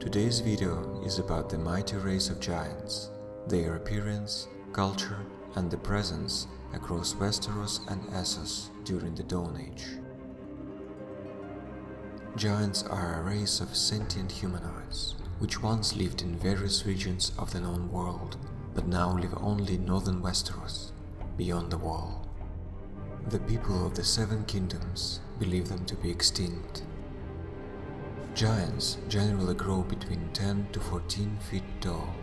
Today's video is about the mighty race of giants, their appearance, culture, and the presence across Westeros and Essos during the Dawn Age. Giants are a race of sentient humanoids, which once lived in various regions of the known world, but now live only in northern Westeros, beyond the Wall. The people of the Seven Kingdoms believe them to be extinct. Giants generally grow between 10 to 14 feet tall.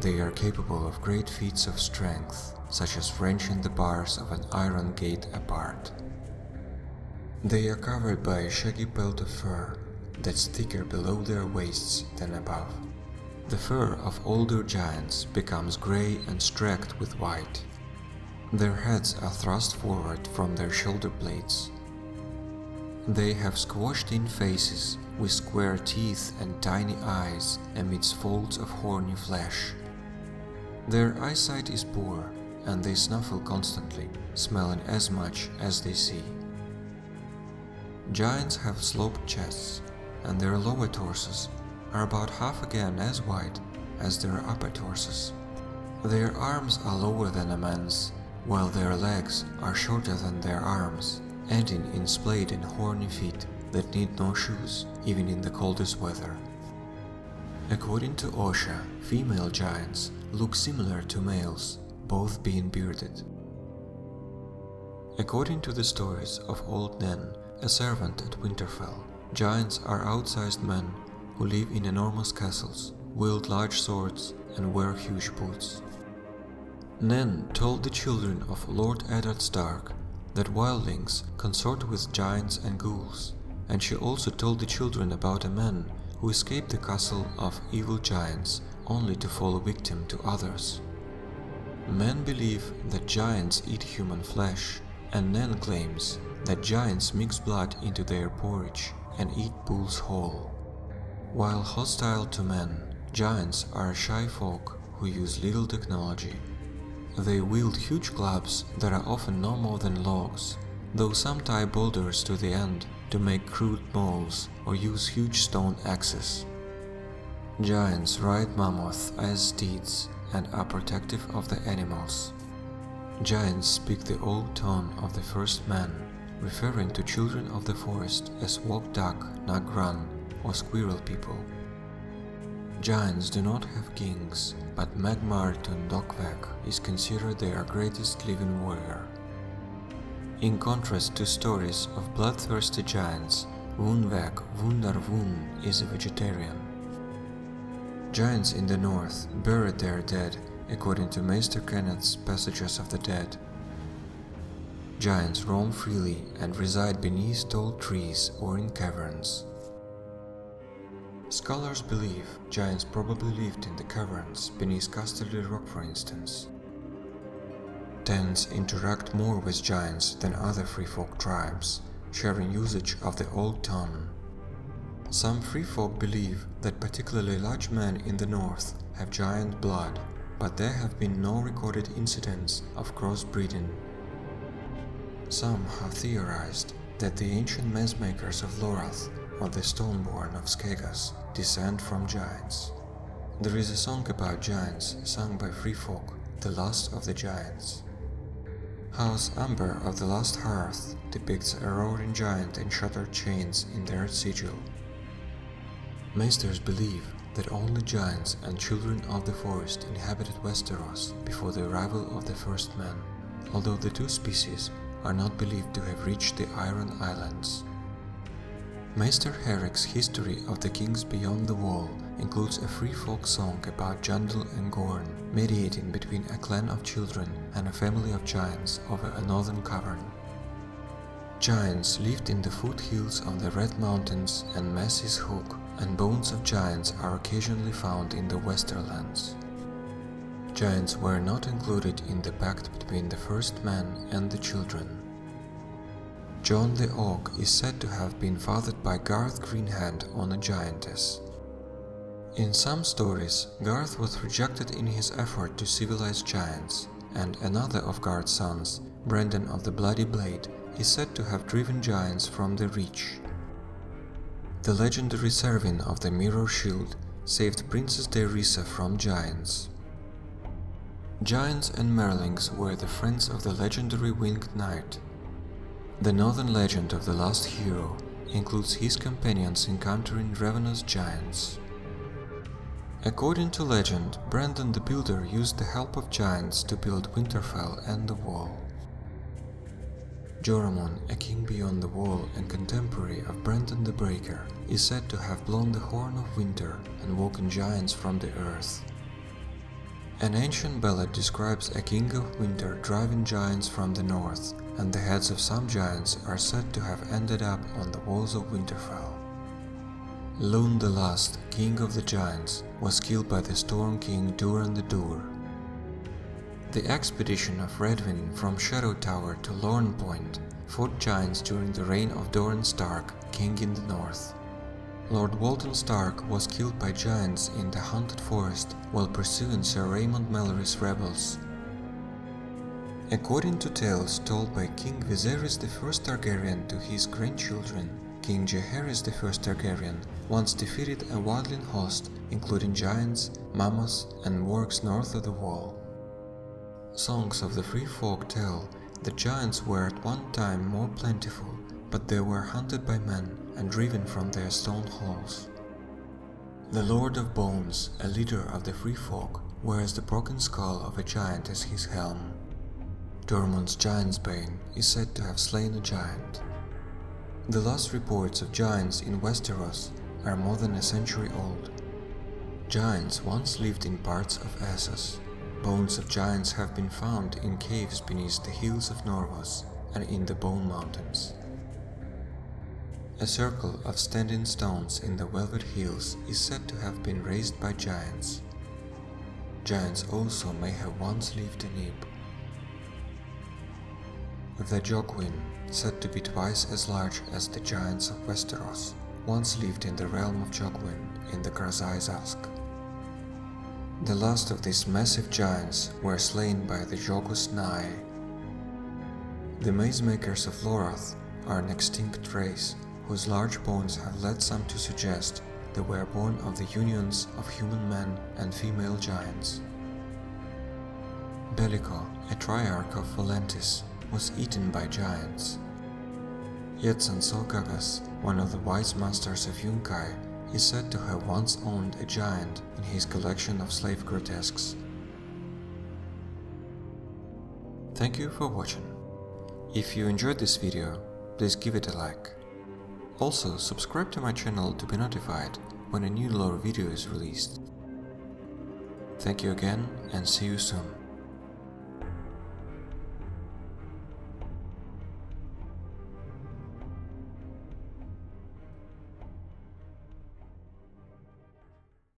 They are capable of great feats of strength, such as wrenching the bars of an iron gate apart. They are covered by a shaggy pelt of fur that's thicker below their waists than above. The fur of older giants becomes grey and streaked with white. Their heads are thrust forward from their shoulder blades. They have squashed-in faces with square teeth and tiny eyes amidst folds of horny flesh. Their eyesight is poor, and they snuffle constantly, smelling as much as they see. Giants have sloped chests, and their lower torsos are about half again as wide as their upper torsos. Their arms are lower than a man's, while their legs are shorter than their arms, ending in splayed and horny feet that need no shoes, even in the coldest weather. According to OSHA, female giants look similar to males, both being bearded. According to the stories of Old Thenn, a servant at Winterfell, giants are outsized men who live in enormous castles, wield large swords, and wear huge boots. Thenn told the children of Lord Eddard Stark that wildlings consort with giants and ghouls, and she also told the children about a man who escaped the castle of evil giants only to fall a victim to others. Men believe that giants eat human flesh, and Thenn claims that giants mix blood into their porridge and eat bulls whole. While hostile to men, giants are shy folk who use little technology. They wield huge clubs that are often no more than logs, though some tie boulders to the end to make crude moles or use huge stone axes. Giants ride mammoths as steeds and are protective of the animals. Giants speak the old tongue of the first man, referring to children of the forest as walk duck, nug run, or squirrel people. Giants do not have kings, but Magnar Tundokvek is considered their greatest living warrior. In contrast to stories of bloodthirsty giants, Wunvek Wun is a vegetarian. Giants in the north buried their dead, according to Maester Kenneth's Passages of the Dead. Giants roam freely and reside beneath tall trees or in caverns. Scholars believe giants probably lived in the caverns beneath Casterly rock, for instance. Thenns interact more with giants than other freefolk tribes, sharing usage of the old tongue. Some freefolk believe that particularly large men in the north have giant blood, but there have been no recorded incidents of crossbreeding. Some have theorized that the ancient messmakers of Lorath or the Stoneborn of Skagos descend from giants. There is a song about giants sung by freefolk, The Last of the Giants. House Amber of the Last Hearth depicts a roaring giant and shattered chains in their sigil. Maesters believe that only giants and children of the forest inhabited Westeros before the arrival of the first man, although the two species are not believed to have reached the Iron Islands. Maester Herrick's History of the Kings Beyond the Wall includes a free folk song about Jandal and Gorn mediating between a clan of children and a family of giants over a northern cavern. Giants lived in the foothills of the Red Mountains and Massey's Hook, and bones of giants are occasionally found in the Westerlands. Giants were not included in the pact between the first man and the children. Jon the Og is said to have been fathered by Garth Greenhand on a giantess. In some stories, Garth was rejected in his effort to civilize giants, and another of Garth's sons, Brendan of the Bloody Blade, is said to have driven giants from the Reach. The legendary serving of the Mirror Shield saved Princess Dairisa from giants. Giants and Merlings were the friends of the legendary Winged Knight. The northern legend of the last hero includes his companions encountering ravenous giants. According to legend, Brandon the Builder used the help of giants to build Winterfell and the Wall. Joramon, a king beyond the Wall and contemporary of Brandon the Breaker, is said to have blown the horn of winter and woken giants from the earth. An ancient ballad describes a king of winter driving giants from the north, and the heads of some giants are said to have ended up on the walls of Winterfell. Lune the Last, king of the giants, was killed by the Storm King Duran the Dur. The expedition of Redwyn from Shadow Tower to Lorne Point fought giants during the reign of Doran Stark, king in the north. Lord Walton Stark was killed by giants in the Haunted Forest while pursuing Sir Raymond Mallory's rebels. According to tales told by King Viserys I Targaryen to his grandchildren, King Jaehaerys I Targaryen once defeated a wildling host including giants, mammoths and wargs north of the Wall. Songs of the Free Folk tell that giants were at one time more plentiful, but they were hunted by men and driven from their stone halls. The Lord of Bones, a leader of the Free Folk, wears the broken skull of a giant as his helm. Tormund's Giantsbane is said to have slain a giant. The last reports of giants in Westeros are more than a century old. Giants once lived in parts of Essos. Bones of giants have been found in caves beneath the hills of Norvos and in the Bone Mountains. A circle of standing stones in the Velvet Hills is said to have been raised by giants. Giants also may have once lived in Ib. The Jogwin, said to be twice as large as the giants of Westeros, once lived in the realm of Jogwin in the Grazai Zask. The last of these massive giants were slain by the Jogos Nhai. The Mazemakers of Lorath are an extinct race whose large bones have led some to suggest they were born of the unions of human men and female giants. Bellico, a triarch of Volantis, was eaten by giants. Yetsan Solgagas, one of the wise masters of Yunkai, is said to have once owned a giant in his collection of slave grotesques. Thank you for watching. If you enjoyed this video, please give it a like. Also, subscribe to my channel to be notified when a new lore video is released. Thank you again and see you soon.